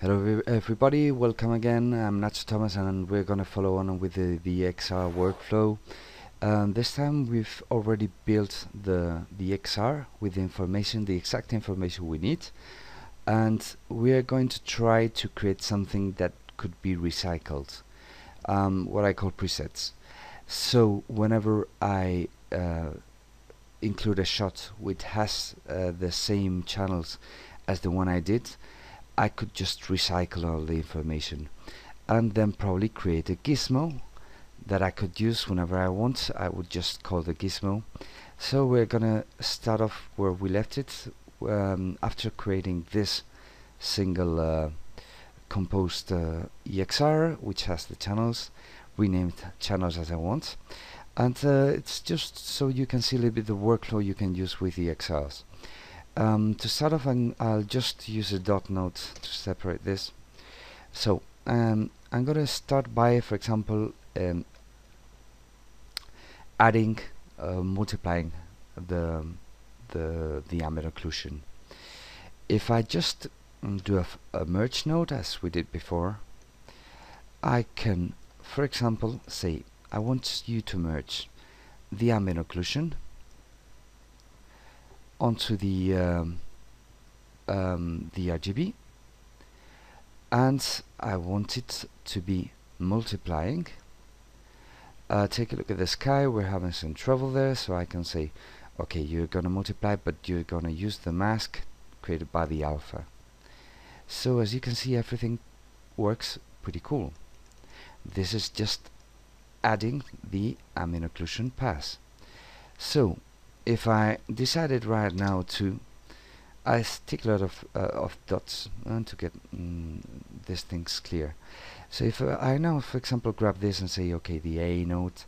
Hello everybody, welcome again. I'm Nacho Thomas and we're gonna follow on with the EXR workflow. This time we've already built the EXR with the information, the exact information we need, and we're going to try to create something that could be recycled, what I call presets. So whenever I include a shot which has the same channels as the one I did, I could just recycle all the information and then probably create a gizmo that I could use whenever I want. I would just call the gizmo. So we're gonna start off where we left it, after creating this single composed EXR which has the channels, renamed channels as I want, and it's just so you can see a little bit the workflow you can use with EXRs. To start off, I'll just use a dot node to separate this. So I'm going to start by, for example, adding, multiplying the ambient occlusion. If I just do a merge node as we did before, I can, for example, say I want you to merge the ambient occlusion onto the RGB, and I want it to be multiplying. Take a look at the sky, we're having some trouble there, so I can say, okay, you're gonna multiply, but you're gonna use the mask created by the alpha. So as you can see, everything works pretty cool. This is just adding the ambient occlusion pass. So if I decided right now to, I stick a lot of dots to get these things clear. So if I now, for example, grab this and say, okay, the A node,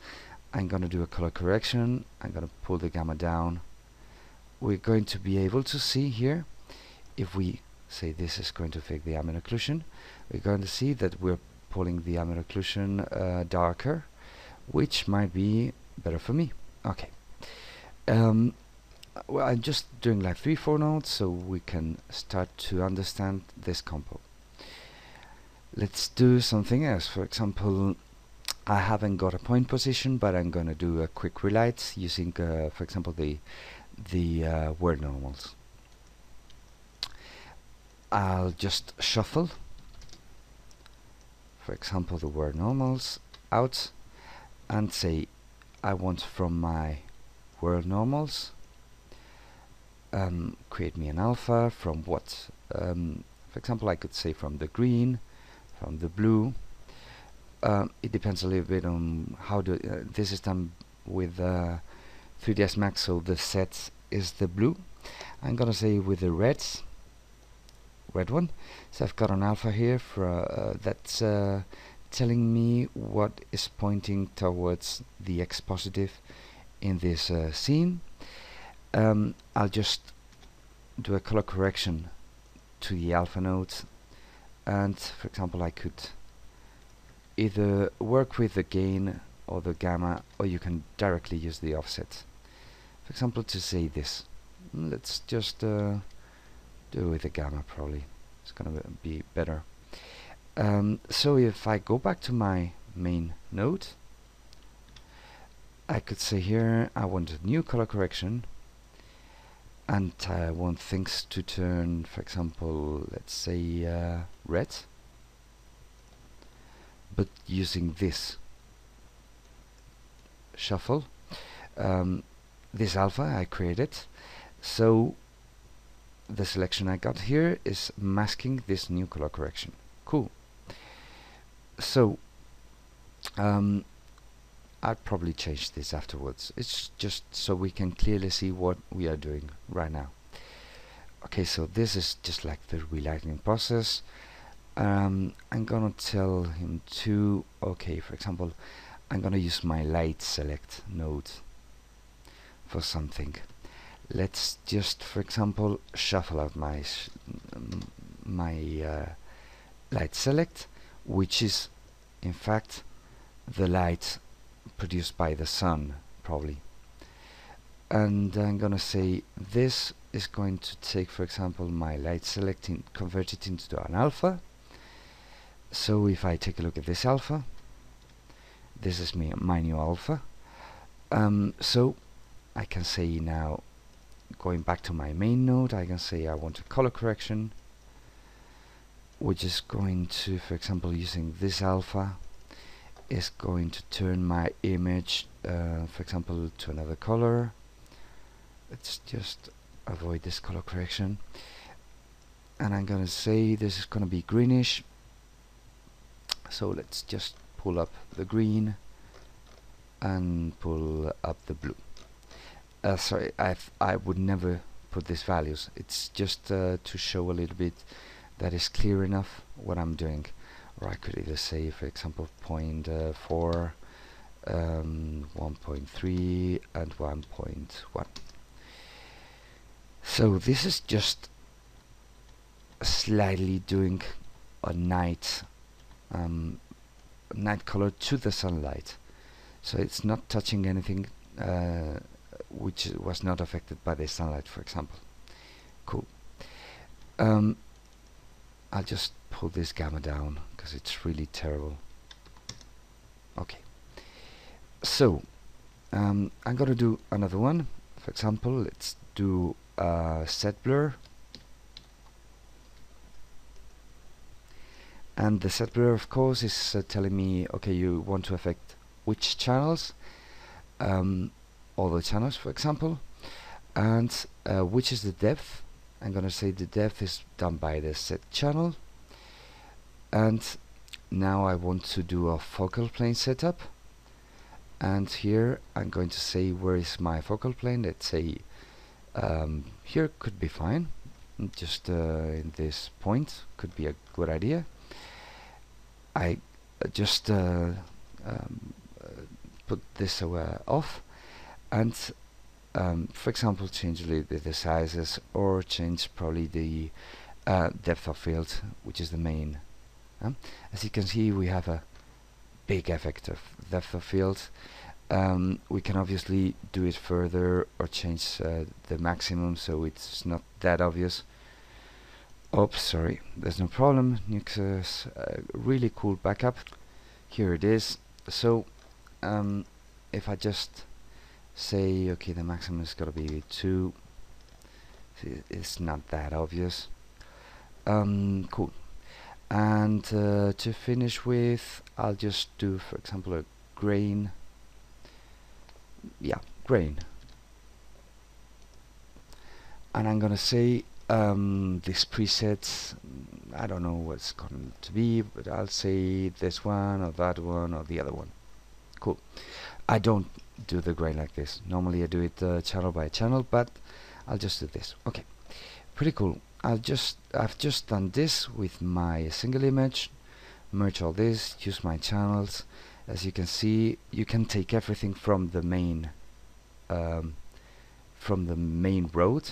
I'm going to do a color correction, I'm going to pull the gamma down. We're going to be able to see here, if we say this is going to affect the ambient occlusion, we're going to see that we're pulling the ambient occlusion darker, which might be better for me. Okay. Well, I'm just doing like 3-4 nodes so we can start to understand this compo. Let's do something else. For example, I haven't got a point position, but I'm gonna do a quick relight using, for example, the word normals. I'll just shuffle, for example, the word normals out and say I want from my world normals, create me an alpha from what, for example, I could say from the green, from the blue. It depends a little bit on how this is done with 3ds Max, so the set is the blue. I'm gonna say with the red one. So I've got an alpha here for that's telling me what is pointing towards the X positive in this scene. I'll just do a color correction to the alpha node, and for example I could either work with the gain or the gamma, or you can directly use the offset. For example, to say this, let's just do it with the gamma, probably it's gonna be better. So if I go back to my main node, I could say here I want a new color correction, and I want things to turn, for example, let's say red, but using this shuffle, this alpha I created. So the selection I got here is masking this new color correction. Cool. So I'll probably change this afterwards. It's just so we can clearly see what we are doing right now. Okay, so this is just like the relighting process. I'm gonna tell him to, okay, for example, I'm gonna use my light select node for something. Let's just, for example, shuffle out my light select, which is in fact the light produced by the sun, probably. And I'm gonna say this is going to take, for example, my light selecting, convert it into an alpha, So if I take a look at this alpha, this is my new alpha. So I can say now, going back to my main node, I can say I want a color correction, which is going to, for example, using this alpha, is going to turn my image, for example, to another color. Let's just avoid this color correction. And I'm going to say this is going to be greenish. So let's just pull up the green and pull up the blue. Sorry, I would never put these values. It's just to show a little bit that is clear enough what I'm doing. Or I could either say, for example, 0.4, 1.3 and 1.1. So this is just slightly doing a night color to the sunlight. So it's not touching anything which was not affected by the sunlight, for example. Cool. I'll just pull this gamma down because it's really terrible. Okay. So I'm gonna do another one. For example, let's do set blur. And the set blur, of course, is telling me, okay, you want to affect which channels, all the channels, for example, and which is the depth. I'm going to say the depth is done by the set channel. And now I want to do a focal plane setup. And here I'm going to say, where is my focal plane? Let's say here could be fine. Just in this point could be a good idea. I just put this off, and for example, change a little bit the sizes, or change probably the depth of field, which is the main. As you can see, we have a big effect of depth of field. We can obviously do it further or change the maximum so it's not that obvious. Oops, sorry, there's no problem. Nuke's really cool backup. Here it is. So if I just say, okay, the maximum is gotta be 2, it's not that obvious. Cool. And to finish with, I'll just do, for example, a grain. Yeah, grain. And I'm gonna say these presets, I don't know what's going to be, but I'll say this one or that one or the other one. Cool. I don't do the grain like this. Normally I do it channel by channel, but I'll just do this. Okay, pretty cool. I've just done this with my single image, merge all this, use my channels. As you can see, you can take everything from the main road,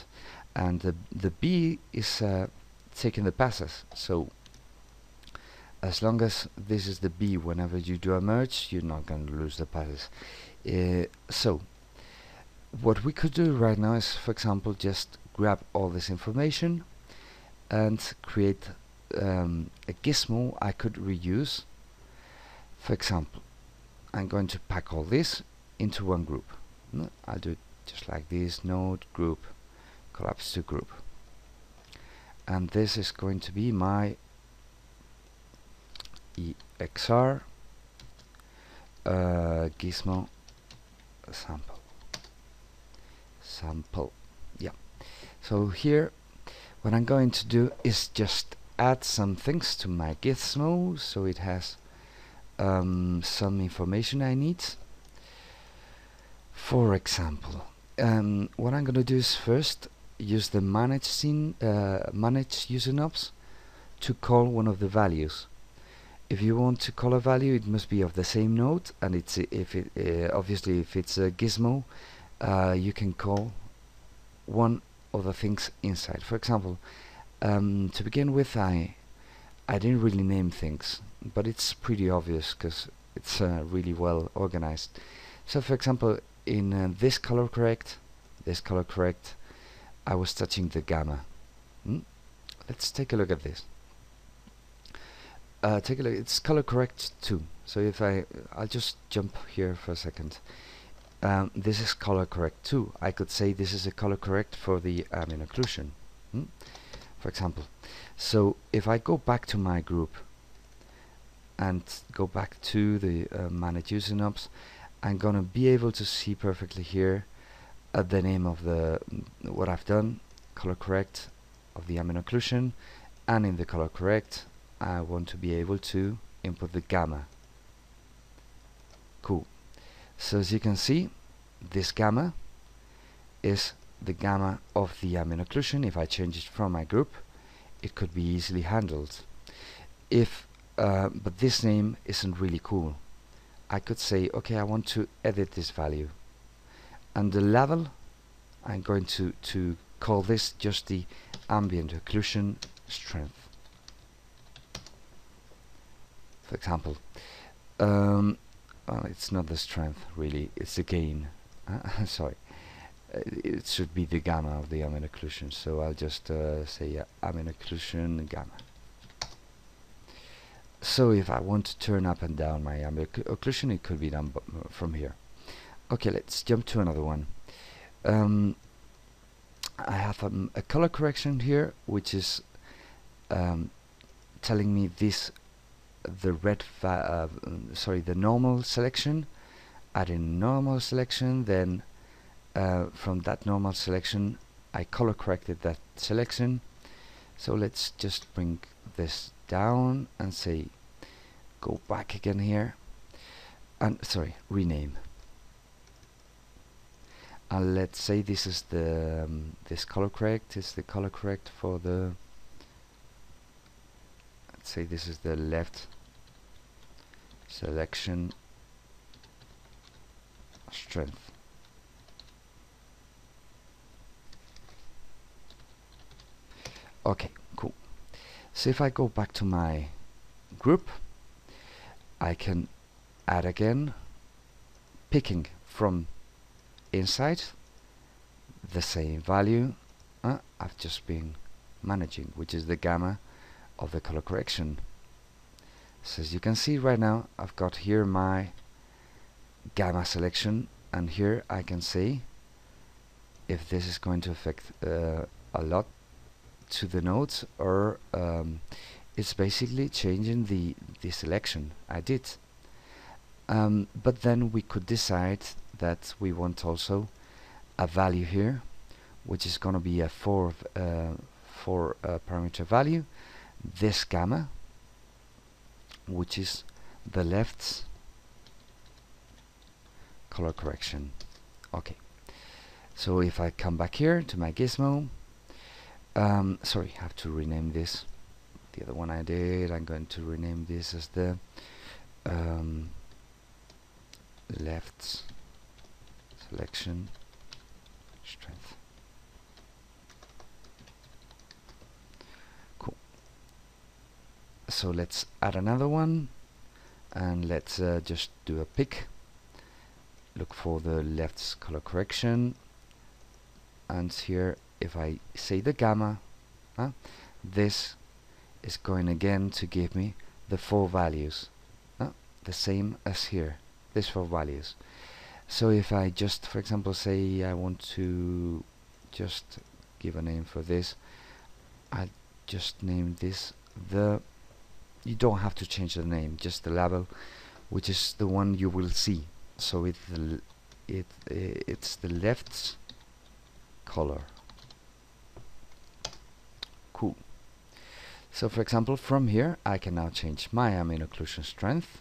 and the B is taking the passes. So as long as this is the B, whenever you do a merge, you're not going to lose the passes. So what we could do right now is, for example, just grab all this information and create a gizmo I could reuse. For example, I'm going to pack all this into one group. I'll do it just like this: node, group, collapse to group. And this is going to be my EXR Gizmo sample. Yeah. So here, what I'm going to do is just add some things to my Gizmo, so it has some information I need. For example, what I'm going to do is first use the manage user knobs to call one of the values. If you want to call a value, it must be of the same node, and it's obviously if it's a Gizmo, you can call one of the things inside. For example, to begin with, I didn't really name things, but it's pretty obvious because it's really well organized. So for example, in this color correct, I was touching the gamma. Let's take a look at this. take a look. It's color correct too. So if I'll just jump here for a second. This is color correct too. I could say this is a color correct for the amino occlusion, for example. So if I go back to my group and go back to the manage user knobs, I'm gonna be able to see perfectly here the name of the what I've done, color correct of the amino occlusion, and in the color correct I want to be able to input the gamma. Cool. So as you can see, this gamma is the gamma of the amino occlusion. If I change it from my group, it could be easily handled. But this name isn't really cool. I could say, okay, I want to edit this value, and the level I'm going to call this just the ambient occlusion strength, for example. Well, it's not the strength really, it's the gain. Sorry, it should be the gamma of the amino occlusion, so I'll just say amino occlusion gamma. So if I want to turn up and down my amino occlusion, it could be done from here. Okay, let's jump to another one. I have a color correction here, which is telling me this the normal selection. Adding normal selection, then from that normal selection I color corrected that selection. So let's just bring this down and say go back again here, and rename, and let's say this is the this color correct is the color correct for the, let's say this is the left selection strength. Okay, cool. So if I go back to my group, I can add again, picking from inside the same value I've just been managing, which is the gamma of the color correction. So as you can see right now, I've got here my gamma selection, and here I can say if this is going to affect a lot to the nodes, or it's basically changing the selection I did. But then we could decide that we want also a value here, which is going to be a 4 parameter value, this gamma, which is the left's color correction. Okay, so if I come back here to my Gizmo, sorry, I have to rename this. The other one I did, I'm going to rename this as the left selection strength. Cool. So let's add another one, and let's just do a pick. Look for the left's color correction, and here if I say the gamma, this is going again to give me the 4 values, the same as here, these 4 values. So if I just, for example, say I want to just give a name for this, I'll just name this you don't have to change the name, just the label, which is the one you will see. So it's the left's color. Cool. So for example, from here I can now change my amino occlusion strength,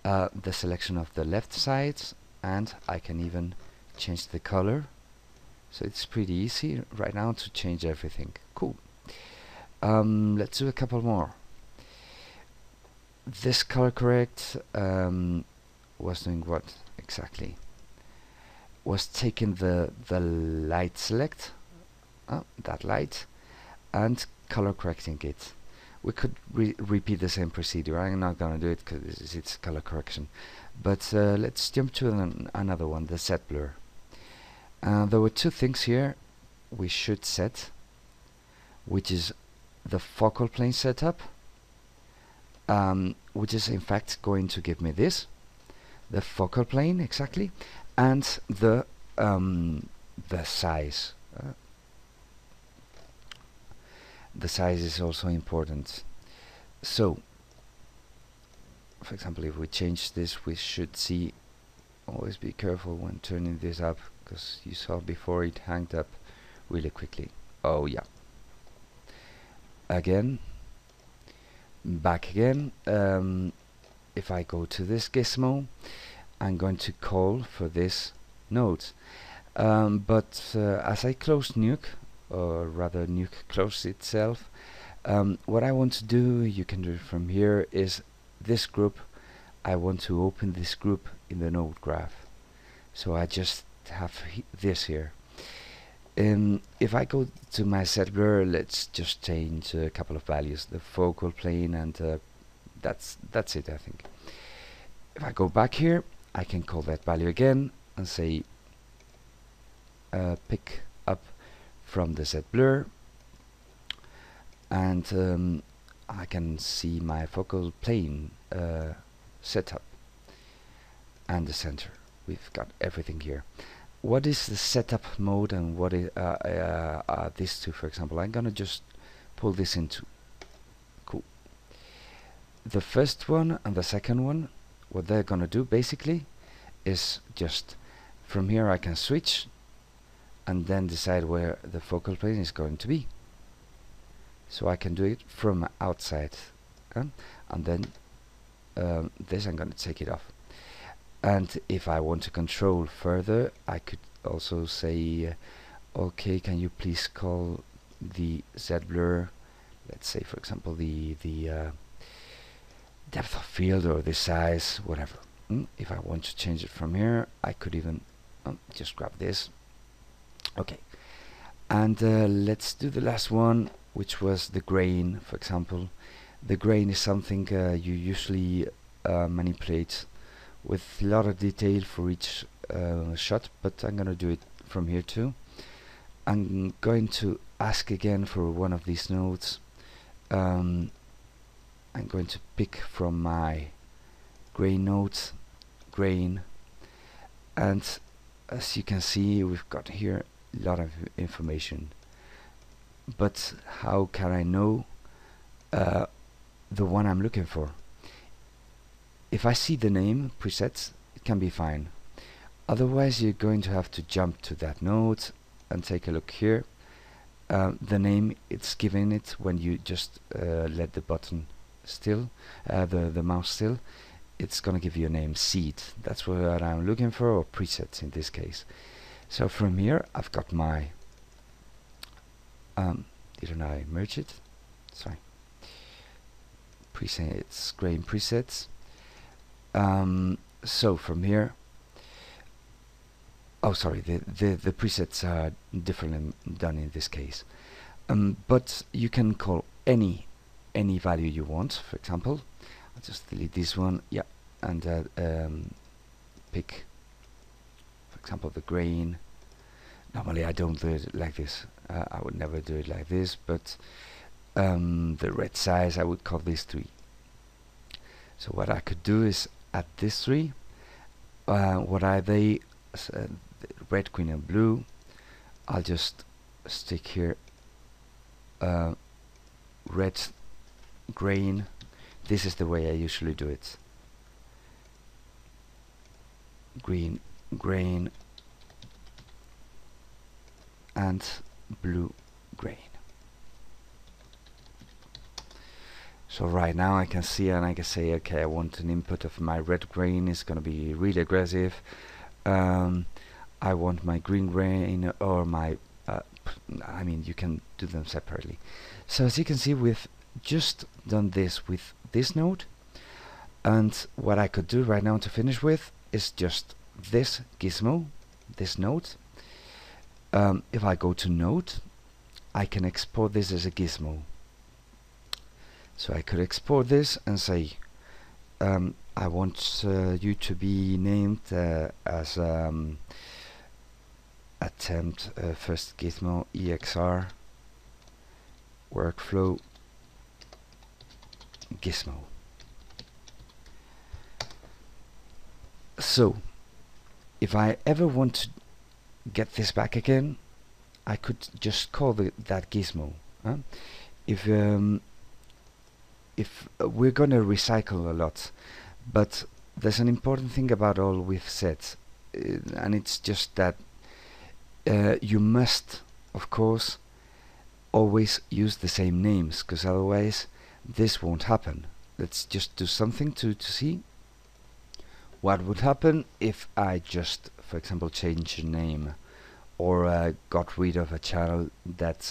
the selection of the left sides, and I can even change the color. So it's pretty easy right now to change everything. Cool. Let's do a couple more. This color correct was doing what exactly? Was taking the light select, that light, and color correcting it. We could repeat the same procedure. I'm not gonna do it because it's color correction, but let's jump to another one, the set blur. There were 2 things here we should set, which is the focal plane setup which is in fact going to give me this, the focal plane exactly, and the size. The size is also important. So, for example, if we change this, we should see. Always be careful when turning this up, because you saw before it hanged up really quickly. Oh yeah. Again, back again. If I go to this Gizmo, I'm going to call for this node. But as I close Nuke, or rather Nuke closed itself, what I want to do, you can do it from here, is this group. I want to open this group in the node graph. So I just have this here. If I go to my set blur, let's just change a couple of values, the focal plane, and that's it, I think. If I go back here, I can call that value again and say pick up from the set blur, and I can see my focal plane setup and the center. We've got everything here. What is the setup mode and what is these two, for example? I'm gonna just pull this into. Cool. The first one and the second one, what they're gonna do basically is just from here I can switch and then decide where the focal plane is going to be. So I can do it from outside, and then this I'm going to take it off. And if I want to control further, I could also say okay, can you please call the Z blur, let's say for example the depth of field or the size, whatever. If I want to change it from here, I could even just grab this. Okay, and let's do the last one, which was the grain. For example, the grain is something you usually manipulate with a lot of detail for each shot, but I'm gonna do it from here too. I'm going to ask again for one of these nodes. I'm going to pick from my grain nodes, grain, and as you can see, we've got here a lot of information. But how can I know the one I'm looking for? If I see the name presets, it can be fine. Otherwise, you're going to have to jump to that node and take a look here. The name it's giving it when you just let the button still, the mouse still. It's gonna give you a name, seed. That's what I'm looking for, or presets in this case. So from here, I've got my. Didn't I merge it? Sorry. Presets, grain presets. So from here, oh sorry, the presets are differently done in this case. But you can call any value you want. For example, I'll just delete this one, yeah, and pick, for example, the grain. Normally I don't do it like this. I would never do it like this, but the red size, I would call this 3. So what I could do is add this 3. What are they? Red, green, and blue. I'll just stick here red, grain. This is the way I usually do it. Green, grain, and blue, grain. So right now I can see and I can say, okay, I want an input of my red grain is going to be really aggressive. I want my green grain or my I mean, you can do them separately. So as you can see, we've just done this with this node, and what I could do right now to finish with is just this Gizmo, this node. If I go to node, I can export this as a Gizmo. So I could export this and say I want you to be named as attempt first Gizmo EXR Workflow Gizmo. So if I ever want to get this back again, I could just call that gizmo. If we're gonna recycle a lot, but there's an important thing about all we've said, and it's just that you must, of course, always use the same names, because otherwise this won't happen. Let's just do something to see what would happen if I just, for example, change the name, or got rid of a channel that's